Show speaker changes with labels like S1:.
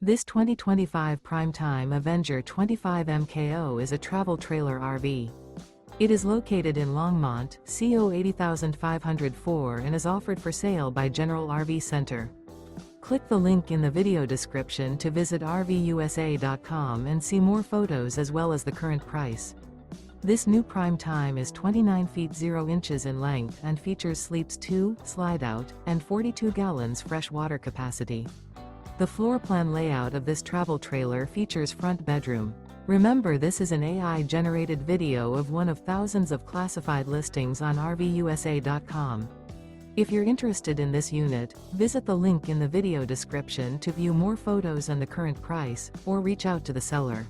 S1: This 2025 Prime Time Avenger 25 MKO is a travel trailer RV. It is located in Longmont, CO 80504 and is offered for sale by General RV Center. Click the link in the video description to visit RVUSA.com and see more photos as well as the current price. This new Prime Time is 29 feet 0 inches in length and features sleeps 2, Slideout, and 42 gallons fresh water capacity. The floor plan layout of this travel trailer features front bedroom. Remember, this is an AI-generated video of one of thousands of classified listings on RVUSA.com. If you're interested in this unit, visit the link in the video description to view more photos and the current price, or reach out to the seller.